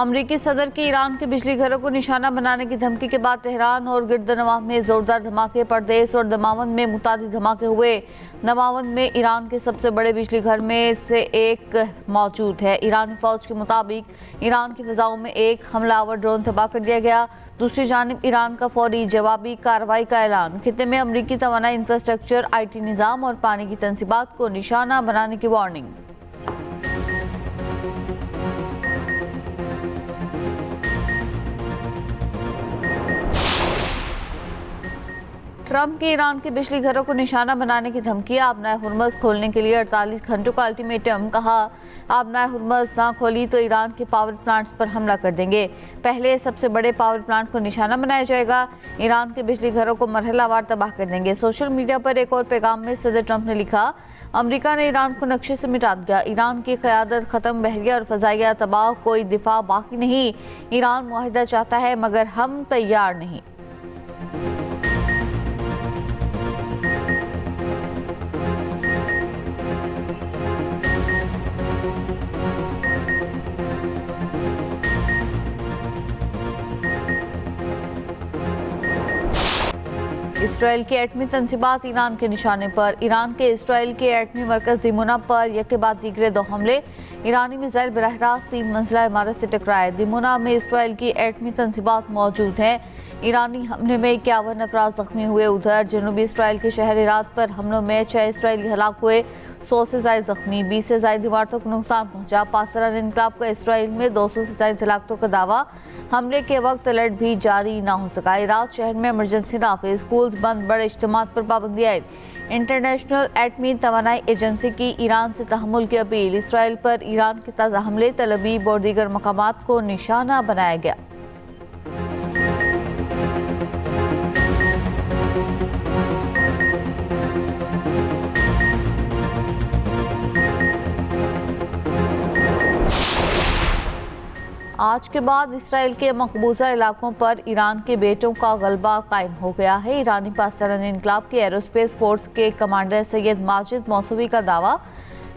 अमरीकी सदर की ईरान के बिजली घरों को निशाना बनाने की धमकी के बाद तेहरान और गिरदनवाह में जोरदार धमाके, परदेश और दमावंद में मुतादिद धमाके हुए। दमावंद में ईरान के सबसे बड़े बिजली घर में से एक मौजूद है। ईरानी फौज के मुताबिक ईरान की फिजाओं में एक हमलावर ड्रोन तबाह कर दिया गया। दूसरी जानिब ईरान का फौरी जवाबी कार्रवाई का ऐलान। खित्ते में अमरीकी तवानाई इंफ्रास्ट्रक्चर, IT निज़ाम और पानी की तंसीबात को निशाना बनाने की वार्निंग। ट्रंप की ईरान के बिजली घरों को निशाना बनाने की धमकी। आबनाए हुर्मुज़ खोलने के लिए 48 घंटों का अल्टीमेटम। कहा, आबनाए हुर्मुज़ ना खोली तो ईरान के पावर प्लांट्स पर हमला कर देंगे। पहले सबसे बड़े पावर प्लांट को निशाना बनाया जाएगा। ईरान के बिजली घरों को मरहलावार तबाह कर देंगे। सोशल मीडिया पर एक और पैगाम में सदर ट्रंप ने लिखा, अमेरिका ने ईरान को नक्शे से मिटा दिया। ईरान की क़यादत ख़त्म, बहरिया और फ़ज़ाइया तबाह, कोई दिफा बाकी नहीं। ईरान मुआहिदा चाहता है मगर हम तैयार नहीं। इसराइल की एटमी तंसीबात ईरान के निशाने पर। ईरान के इसराइल के एटमी मरकज दिमोना पर यके बाद दीगरे 2 हमले। ईरानी मिसाइल बरह रास्त 3 मंजिला इमारत से टकराए। दिमोना में इसराइल की एटमी तंसीबात मौजूद हैं। ईरानी हमले में 51 अफराद जख्मी हुए। उधर जनूबी इसराइल के शहर हिरात पर हमलों में 6 इसराइली हलाक हुए, 100 से ज़ायद जख्मी, 20 से ज़ायद इमारतों को नुकसान पहुंचा। पासरान इनकलाब का इसराइल में 200 से ज़ायद हलाकतों का दावा। हमले के वक्त अलर्ट भी जारी ना हो सका। हिरात शहर में इमरजेंसी नाफिज, स्कूल्स बंद, बड़े इज्तिमात पर पाबंदी आयद। इंटरनेशनल एटमी तवानाई एजेंसी की ईरान से तहम्मुल की अपील। इसराइल पर ईरान के ताज़ा हमले, तल अवीव और दीगर मकामात को निशाना बनाया गया। आज के बाद इसराइल के मकबूजा इलाकों पर ईरान के बेटों का गलबा कायम हो गया है। ईरानी पासरान इनकलाब के एरोस्पेस फोर्स के कमांडर सैयद माजिद मौसूवी का दावा।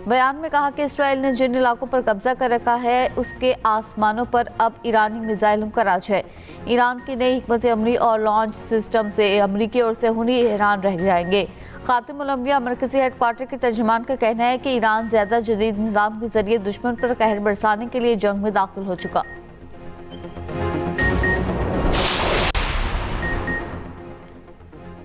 बयान में कहा कि इसराइल ने जिन इलाकों पर कब्जा कर रखा है उसके आसमानों पर अब ईरानी मिसाइलों का राज है। ईरान की नई हिकमत अमली और लॉन्च सिस्टम से अमरीकी और सेहूनी हैरान रह जाएंगे। खातिमुल अंबिया मरकजी हेडक्वार्टर के तर्जुमान का कहना है कि ईरान ज़्यादा जदीद निज़ाम के जरिए दुश्मन पर कहर बरसाने के लिए जंग में दाखिल हो चुका।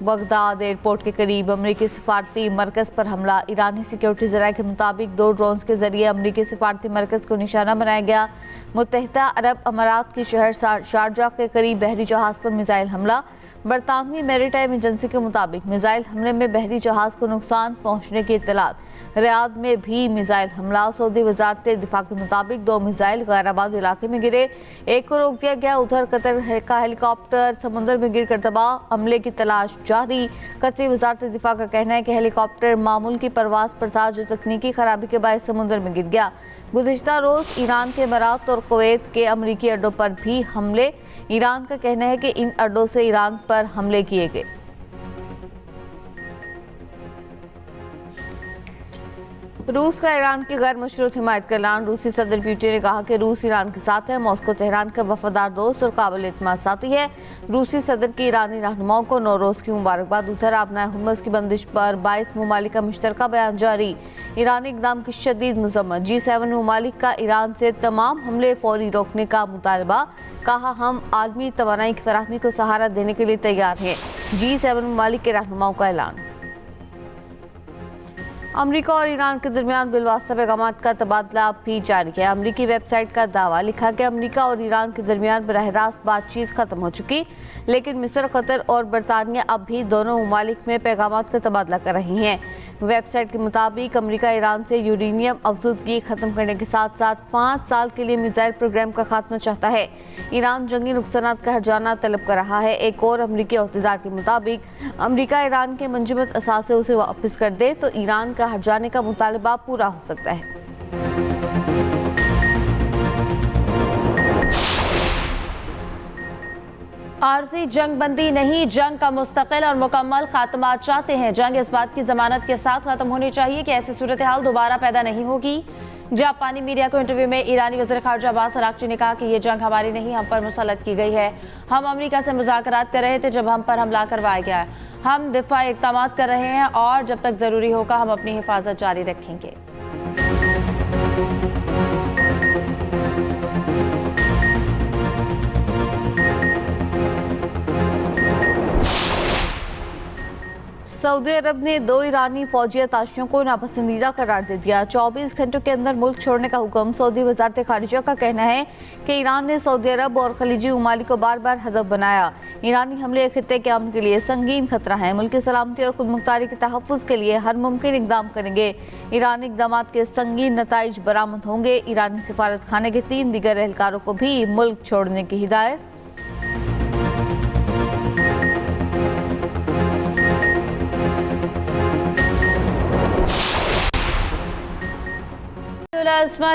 बगदाद एयरपोर्ट के करीब अमरीकी सिफारती मरकज़ पर हमला। ईरानी सिक्योरिटी ज़राए के मुताबिक 2 ड्रोन्स के जरिए अमरीकी सिफारती मरकज़ को निशाना बनाया गया। मुत्तहिदा अरब अमारात के शहर शारजा के करीब बहरी जहाज़ पर मिसाइल हमला। बरतानवी मैरीटाइम एजेंसी के मुताबिक मिसाइल हमले में बहरी जहाज़ को नुकसान पहुंचने की इत्तलात। रियाद में भी मिसाइल हमला। सऊदी वजारत दिफा के मुताबिक 2 मिसाइल गैराबाद इलाके में गिरे, एक को रोक दिया गया। उधर कतर का हेलीकॉप्टर समुद्र में गिर कर तबाह, हमले की तलाश जारी। कतरी वजारत दिफा का कहना है कि हेलीकॉप्टर मामूल की परवाज पर था जो तकनीकी खराबी के बायस समुद्र में गिर गया। गुज़िश्ता रोज ईरान के इमारात और कुवैत के अमरीकी अड्डों पर भी हमले। ईरान का कहना है कि इन अड्डों से ईरान पर हमले किए गए। रूस का ईरान की गैर मशरूत हिमायत का ऐलान। रूसी सदर पुतिन ने कहा कि रूस ईरान के साथ है। मॉस्को तेहरान का वफादार दोस्त और काबिल एतमाद साथी है। रूसी सदर की ईरानी रहनुमाओं को नौरोज़ की मुबारकबाद। उधर आबनाए हुर्मुज़ की बंदिश पर 22 ममालिक का मुश्तरका बयान जारी। ईरानी इक़दाम की शदीद मज़म्मत। G7 ममालिक का ईरान से तमाम हमले फौरी रोकने का मुतालबा। कहा, हम आलमी तवानाई की फराहमी को सहारा देने के लिए तैयार हैं। G7 ममालिक के रहनुमाओं का ऐलान। अमरीका और ईरान के दरमियान बिलवास्ता पैगामात का तबादला भी जारी है। अमरीकी वेबसाइट का दावा। लिखा कि अमरीका और ईरान के दरमियान बरह रास्त बातचीत खत्म हो चुकी, लेकिन मिस्र, कतर और बरतानिया अब भी दोनों ममालिक में पैगामात का तबादला कर रही हैं। वेबसाइट के मुताबिक अमरीका ईरान से यूरेनियम अफजूदगी खत्म करने के साथ साथ 5 साल के लिए मिसाइल प्रोग्राम का खात्मा चाहता है। ईरान जंगी नुकसानात का हर्जाना तलब कर रहा है। एक और अमरीकी अहदेदार के मुताबिक अमरीका ईरान के मंजमत असासे उसे वापस कर दे तो ईरान का हर्जाने का मुतालबा पूरा हो सकता है। आरजी जंग बंदी नहीं, जंग का मुस्तकिल और मुकम्मल खात्मा चाहते हैं। जंग इस बात की जमानत के साथ खत्म होनी चाहिए कि ऐसी सूरत हाल दोबारा पैदा नहीं होगी। जापानी मीडिया को इंटरव्यू में ईरानी वज़ीर ख़ारजा अब्बास अराग़ची ने कहा कि ये जंग हमारी नहीं, हम पर मुसल्लत की गई है। हम अमेरिका से मुज़ाकरात कर रहे थे जब हम पर हमला करवाया गया। हम दिफाई इक़दाम कर रहे हैं और जब तक ज़रूरी होगा हम अपनी हिफाजत जारी रखेंगे। सऊदी अरब ने 2 ईरानी फौजी अताशियों को नापसंदीदा करार दे दिया। 24 घंटों के अंदर मुल्क छोड़ने का हुक्म। सऊदी वज़ारत ख़ारिजा का कहना है कि ईरान ने सऊदी अरब और खलीजी ममालिक को बार बार हदफ बनाया। ईरानी हमले खित्ते के अमन के लिए संगीन खतरा है। मुल्क की सलामती और खुदमुख्तारी के तहफ़्फ़ुज़ के लिए हर मुमकिन इक़दाम करेंगे। ईरानी इक़दाम के संगीन नताइज बरामद होंगे। ईरानी सफारत खाने के 3 दीगर एहलकारों को भी मुल्क छोड़ने की हिदायत।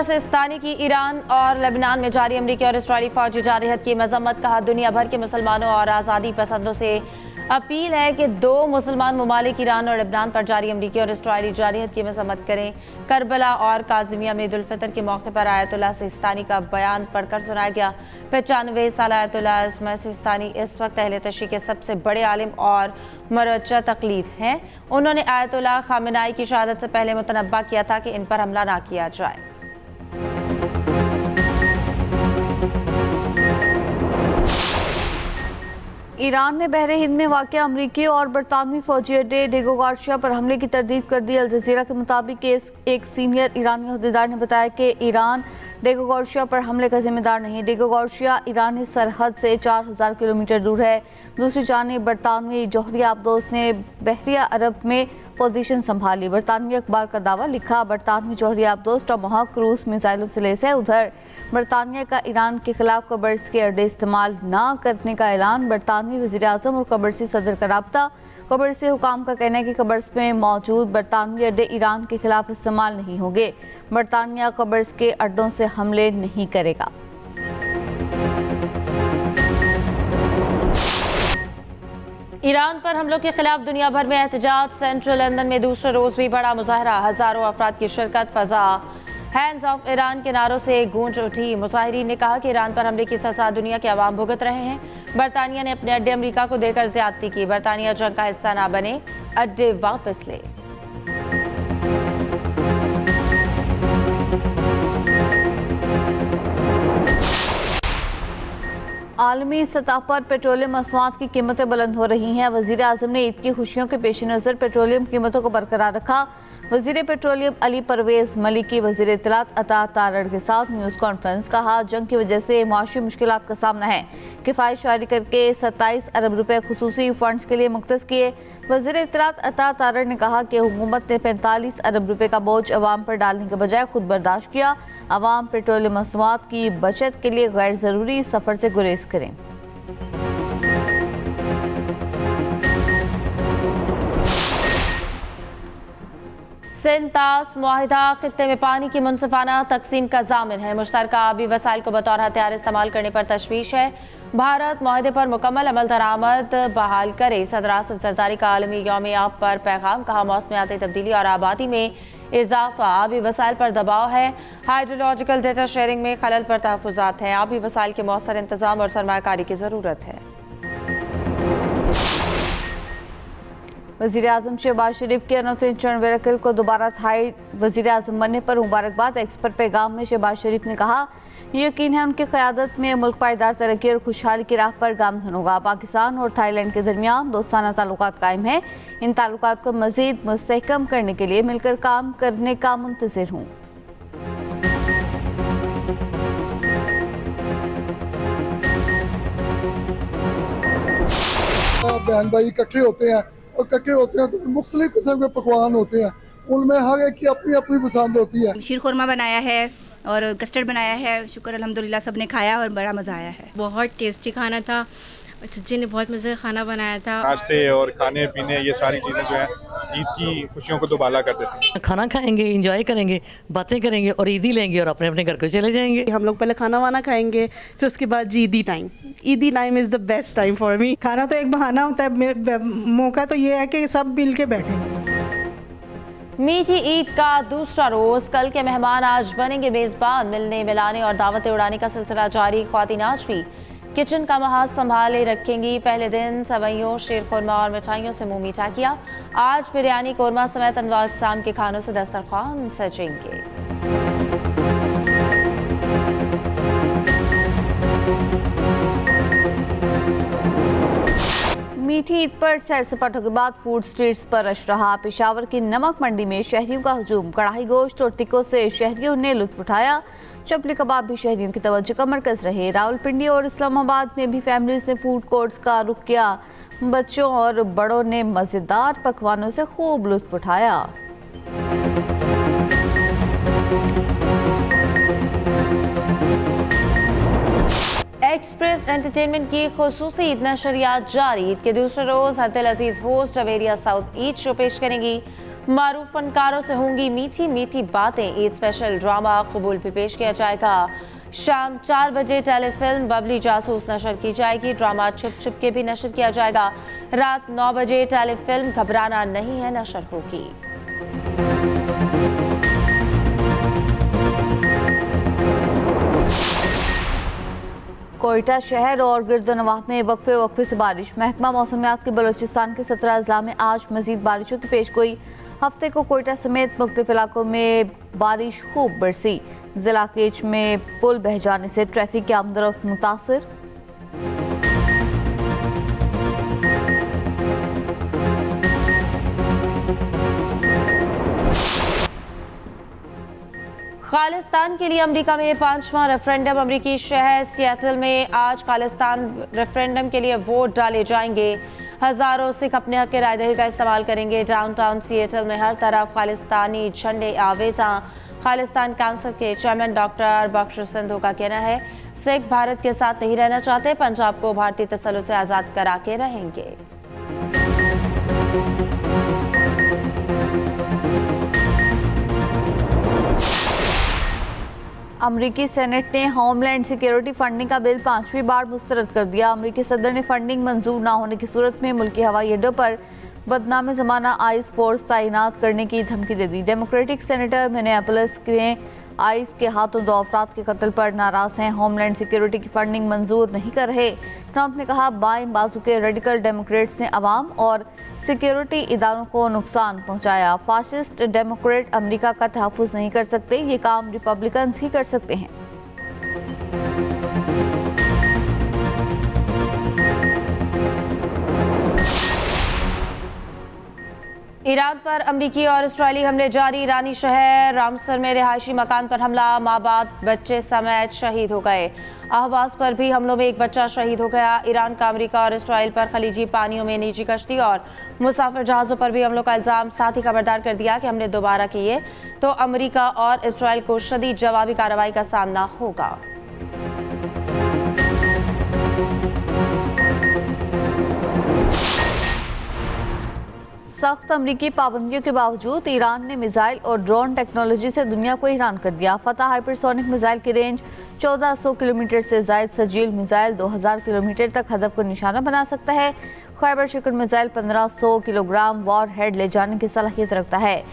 सिस्तानी की ईरान और लेबनान में जारी अमरीकी और इसराइली फौजी जारहत की मजम्मत। कहा दुनिया भर के मुसलमानों और आज़ादी पसंदों से अपील है कि 2 मुसलमान ममालिक ईरान और लेबनान पर जारी अमरीकी और इसराइली जारहत की मजम्मत करें। करबला और काज़िमिया में ईद उल फितर के मौके पर आयतुल्लाह सिस्तानी का बयान पढ़कर सुनाया गया। 95 साल आयतुल्लाह इस्माइल सिस्तानी इस वक्त अहले तशरीह के सबसे बड़े आलिम और मरजा तकलीद हैं। उन्होंने आयतुल्लाह खामेनाई की शहादत से पहले मुतनब्बा किया था कि इन पर हमला ना किया जाए। ईरान ने बहरे हिंद में वाक़या अमरीकी और बरतानवी फौजी अड्डे डेगो गार्शिया पर हमले की तरदीद कर दी। अल जज़ीरा के मुताबिक एक सीनियर ईरानी अहदेदार ने बताया कि ईरान डेगो गार्शिया पर हमले का जिम्मेदार नहीं। डेगो गार्शिया ईरानी सरहद से 4000 किलोमीटर दूर है। दूसरी जानिब बरतानवी जौहरी आबदोस ने बहरिया अरब में पोजीशन संभाली। बरतानवी अखबार का दावा लिखा, बरतानवी जौहरी आबदोस टमाहॉक क्रूज मिसाइलों से लैस है। उधर बरतानिया का ईरान के खिलाफ कबर्स के अड्डे इस्तेमाल न करने का ऐलान। बरतानवी वज़ीर आज़म और कबर्सी सदर का राब्ता। कबर्सी हुकाम का कहना है कि कबर्स में मौजूद बरतानवी अड्डे ईरान के खिलाफ इस्तेमाल नहीं होंगे। बरतानिया कबर्स के अड्डों से हमले नहीं करेगा। ईरान पर हमलों के खिलाफ दुनिया भर में एहतजाज। सेंट्रल लंदन में दूसरे रोज भी बड़ा मुजाहरा। हजारों अफराद की शिरकत। फजा हैंड्स ऑफ ईरान के नारों से गूंज उठी। मुजाहिरीन ने कहा कि ईरान पर हमले की सजा दुनिया के अवाम भुगत रहे हैं। बरतानिया ने अपने अड्डे अमेरिका को देकर ज्यादती की। बरतानिया जंग का हिस्सा ना बने, अड्डे वापस ले। आलमी सतह पर पेट्रोलियम मसनूआत की कीमतें बुलंद हो रही हैं। वज़ीर आज़म ने ईद की खुशियों के पेश नज़र पेट्रोलियम कीमतों को बरकरार रखा। वज़ीर पेट्रोलियम अली परवेज़ मलिकी वज़ीर इत्तलात अता तारड़ के साथ न्यूज़ कॉन्फ्रेंस। कहा जंग की वजह से माशी मुश्किलात का सामना है। किफ़ायत जारी करके 27 अरब रुपए खुसूसी फंड्स के लिए मुख्तस किए। वज़ीर इत्तलात अता तारड़ ने कहा कि हुकूमत ने 45 अरब रुपए का बोझ अवाम पर डालने के बजाय खुद बर्दाश्त किया। अवाम पेट्रोलियम मसनूआत की बचत के लिए गैर ज़रूरी सफ़र से गुरेज करें। सिंध तास मुआहिदा खित्ते में पानी की मुनसिफाना तकसीम का जामिन है। मुश्तरका आबी वसाइल को बतौर हथियार इस्तेमाल करने पर तशवीश है। भारत मुआहिदे पर मुकम्मल अमल दरामद बहाल करे। सदर आसिफ जरदारी का आलमी यौम आब पर पैगाम। कहा मौसमियाती तब्दीली और आबादी में इजाफा आबी वसाइल पर दबाव है। हाइड्रोलॉजिकल डेटा शेयरिंग में खलल पर तहफ़्फ़ुज़ात हैं। आबी वसाइल के मौसर इंतजाम और सरमायाकारी की ज़रूरत है। वज़ीर आज़म शहबाज शरीफ के अनोखे चरणवेरकल को दोबारा थाई वज़ीर आज़म बनने पर मुबारकबाद। एक्स पर पैगाम में शहबाज शरीफ ने कहा यकीन है उनकी क़यादत में मुल्क पायदार तरक्की और खुशहाली की राह पर गामज़न होगा। पाकिस्तान और थाईलैंड के दरमियान दोस्ताना ताल्लुकात कायम है। इन ताल्लुकात को मज़ीद मुस्तहकम करने के लिए मिलकर काम करने का मुंतज़िर हूँ। बहन भाई इकट्ठे होते हैं और इकट्ठे होते हैं तो मुख्तलिफ किस्म के पकवान होते हैं। उनमें हर एक की अपनी अपनी पसंद होती है। शीर खुरमा बनाया है और कस्टर्ड बनाया है। शुक्र अल्हम्दुलिल्लाह सब ने खाया और बड़ा मज़ा आया है। बहुत टेस्टी खाना था। चच्ची ने बहुत मज़े का खाना बनाया था। नाश्ते और खाने पीने ये सारी चीज़ें जो है ईद की खुशियों को दोबाला कर देते हैं। खाना खाएंगे, एंजॉय करेंगे, बातें करेंगे और ईदी लेंगे और अपने अपने घर को चले जाएंगे। हम लोग पहले खाना वाना खाएंगे, फिर उसके बाद जी ईदी time is the best time for me. खाना तो एक बहाना होता है, मौका तो ये है कि सब मिल के बैठेंगे। मीठी ईद का दूसरा रोज, कल के मेहमान आज बनेंगे मेजबान। मिलने मिलाने और दावतें उड़ाने का सिलसिला जारी। ख्वातीन आज भी किचन का महाज संभाले रखेंगी। पहले दिन सवैयों, शीरखुरमा और मिठाइयों से मुंह मीठा किया। आज बिरयानी, कोरमा समेत अनवा अक़साम के खानों से दस्तरखान सजेंगे। मीठी ईद पर सैर सपाटों के बाद फूड स्ट्रीट्स पर रश रहा। पेशावर की नमक मंडी में शहरियों का हुजूम। कढ़ाई गोश्त और टिक्कों से शहरियों ने लुत्फ उठाया। चपली कबाब भी शहरियों की तवज्जो का मरकज रहे। रावलपिंडी और इस्लामाबाद में भी फैमिलीज ने फूड कोर्ट्स का रुख किया। बच्चों और बड़ों ने मज़ेदार पकवानों से खूब लुत्फ उठाया। एक्सप्रेस एंटरटेनमेंट की खुसूसी ईद नशरियात जारी। ईद के दूसरे रोज हरदिल अजीज होस्ट अवेरिया साउथ ईद शो पेश करेंगी। मारूफ फनकारों से होंगी मीठी मीठी बातें। ईद स्पेशल ड्रामा कबूल भी पेश किया जाएगा। शाम 4 बजे टेलीफिल्म बबली जासूस नशर की जाएगी। ड्रामा छुप छुप के भी नशर किया जाएगा। रात 9 बजे टेलीफिल्म घबराना नहीं है नशर होगी। कोयटा शहर और गिरदोनवाह में वक्फे से बारिश। महकमा मौसमियात के बलूचिस्तान के 17 अजला में आज मजीद बारिशों की पेशगोई। हफ्ते को कोयटा समेत मुख्तलिफ इलाकों में बारिश खूब बरसी। जिला केच में पुल बह जाने से ट्रैफिक की आमदरफ्त मुतासिर। खालिस्तान के लिए अमेरिका में 5वां रेफरेंडम। अमेरिकी शहर सियाटल में आज खालिस्तान रेफरेंडम के लिए वोट डाले जाएंगे। हजारों सिख अपने हक के रायदही का इस्तेमाल करेंगे। डाउनटाउन सियाटल में हर तरफ खालिस्तानी झंडे आवेजा। खालिस्तान काउंसिल के चेयरमैन डॉक्टर बख्श सिंधु का कहना है, सिख भारत के साथ नहीं रहना चाहते, पंजाब को भारतीय तसल्लुत से आज़ाद करा के रहेंगे। अमरीकी सेनेट ने होमलैंड सिक्योरिटी फंडिंग का बिल 5वीं बार मुस्तरद कर दिया। अमरीकी सदर ने फंडिंग मंजूर न होने की सूरत में मुल्की हवाई अड्डों पर बदनाम ज़माना आइस फोर्स तैनात करने की धमकी दे दी। डेमोक्रेटिक सेनेटर मिनेपोलिस में आइस के हाथों 2 अफराद के कत्ल पर नाराज हैं। होमलैंड सिक्योरिटी की फंडिंग मंजूर नहीं कर रहे। ट्रंप ने कहा, बाएं बाजू के रेडिकल डेमोक्रेट्स ने अवाम और सिक्योरिटी इदारों को नुकसान पहुंचाया। फाशिस्ट डेमोक्रेट अमेरिका का तहफ़्फ़ुज़ नहीं कर सकते, ये काम रिपब्लिकन्स ही कर सकते हैं। ईरान पर अमरीकी और इसराइली हमले जारी। ईरानी शहर रामसर में रिहायशी मकान पर हमला, माँ बाप बच्चे समेत शहीद हो गए। अहवाज पर भी हमलों में एक बच्चा शहीद हो गया। ईरान का अमरीका और इसराइल पर खलीजी पानियों में निजी कश्ती और मुसाफिर जहाज़ों पर भी हमलों का इल्ज़ाम। साथ ही खबरदार कर दिया कि हमले दोबारा किए तो अमरीका और इसराइल को शदीद जवाबी कार्रवाई का सामना होगा। सख्त अमरीकी पाबंदियों के बावजूद ईरान ने मिसाइल और ड्रोन टेक्नोलॉजी से दुनिया को हैरान कर दिया। फतह हाइपरसोनिक मिसाइल की रेंज 1400 किलोमीटर से जायद सजील मिसाइल 2000 किलोमीटर तक हदफ को निशाना बना सकता है। खैबर शिकन मिसाइल 1500 किलोग्राम वॉर हेड ले जाने की सलाहियत रखता है।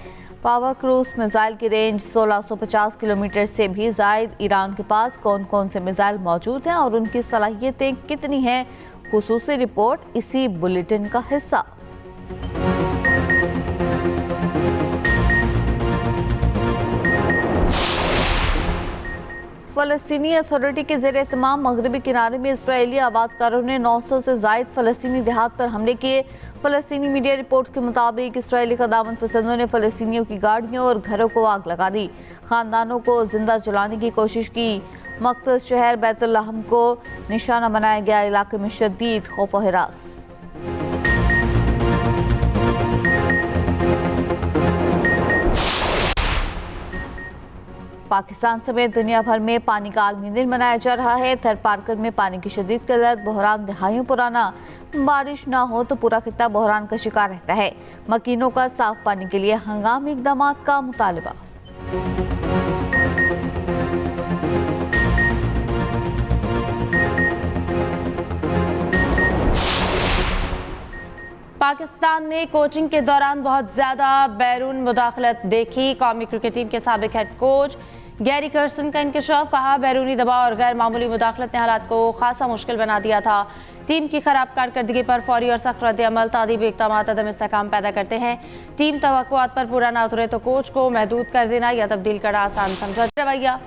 पावर क्रूज मिसाइल की रेंज 1650 किलोमीटर से भी जायद। ईरान के पास कौन कौन से मिसाइल मौजूद हैं और उनकी सलाहियतें कितनी हैं, खुसूसी रिपोर्ट इसी बुलेटिन का हिस्सा। फ़लस्तीनी अथॉरिटी के ज़ेर एहतमाम मगरबी किनारे में इस्राएली आबादकारों ने 900 से ज़ायद फ़लस्तीनी देहात पर हमले किए। फ़लस्तीनी मीडिया रिपोर्ट्स के मुताबिक इस्राएली क़दामत पसंदों ने फ़लस्तीनियों की गाड़ियों और घरों को आग लगा दी, ख़ानदानों को जिंदा जलाने की कोशिश की। मक़दस शहर बैतुल-लहम को निशाना बनाया गया। इलाके में शदीद खौफ व हिरास। पाकिस्तान समेत दुनिया भर में पानी का आलमी दिन मनाया जा रहा है। थर पार्कर में पानी की शदीद किल्लत, बहरान दहाइयों पुराना। बारिश ना हो तो पूरा खित्ता बहरान का शिकार रहता है। मकीनों का साफ पानी के लिए हंगामी इक़दाम का मुतालबा। पाकिस्तान ने कोचिंग के दौरान बहुत ज़्यादा बैरून मुदाखलत देखी। कौमी क्रिकेट टीम के साबिक हेड कोच गैरी कर्सन का इंकशाफ, कहा बैरूनी दबाव और गैर मामूली मुदाखलत ने हालात को खासा मुश्किल बना दिया था। टीम की खराब कारकर्दगी पर फौरी और सख्त रद्द-ए-अमल तादीबी इक़दाम अदम इस्तेहकाम पैदा करते हैं। टीम तवक्कुआत पर पूरा ना उतरे तो कोच को महदूद कर देना या तब्दील करना आसान समझा रवैया।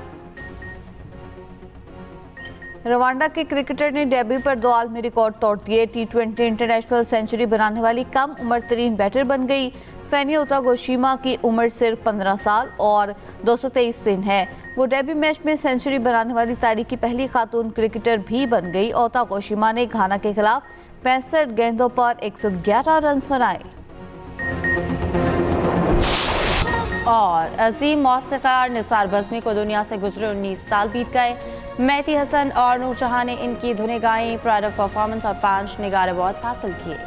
रवांडा के क्रिकेटर ने डेब्यू पर 2 आलमी रिकॉर्ड तोड़ दिए। T20 इंटरनेशनल सेंचुरी बनाने वाली कम उम्र तरीन बैटर बन गई। फैनी ओतागोशिमा की उम्र सिर्फ 15 साल और 223 दिन है। वो डेब्यू मैच में सेंचुरी बनाने वाली तारीख की पहली खातून क्रिकेटर भी बन गई। ओतागोशिमा ने घाना के खिलाफ 65 गेंदों पर 111 रन बनाए। और अजीम मौसीकार निसार बज़मी को दुनिया से गुजरे 19 साल बीत गए। मेहदी हसन और नूर जहां ने इनकी धुनें गाईं, प्राइड ऑफ परफॉर्मेंस और 5 निगार अवार्ड्स हासिल किए।